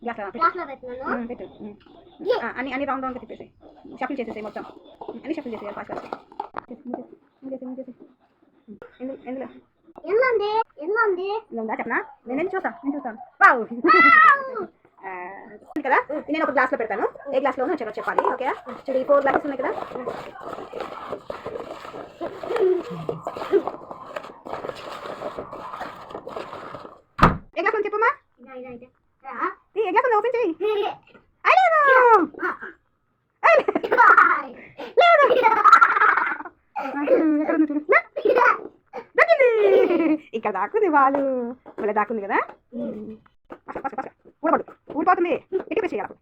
గ్లాస్లో పెట్టు. అన్ని రౌండ్ రౌండ్గా తిప్పేసి షఫిల్ చేసేసాయి మొత్తం. అన్ని షఫిల్ చేసేయాలి ఫాస్ట్ ఫాస్ట్. ఎందులో ఉందా చెప్పనా? నేను చూస్తాను. వావ్ కదా, నేను ఒక గ్లాస్లో పెడతాను. ఏ గ్లాస్లో ఉన్నా చెప్పాలి. ఓకే చూడు, ఈ 4 గ్లాసెస్ ఉన్నాయి కదా. ఏ గ్లాస్ చెప్పమ్మా? ఏ గ్లాస్ ఓపెన్ చేయి. ఇక్కడ దాక్కుంది వాళ్ళు, ఇలా దాక్కుంది కదా. ఊడిపోతుంది. ఎట్టి చేయాలి.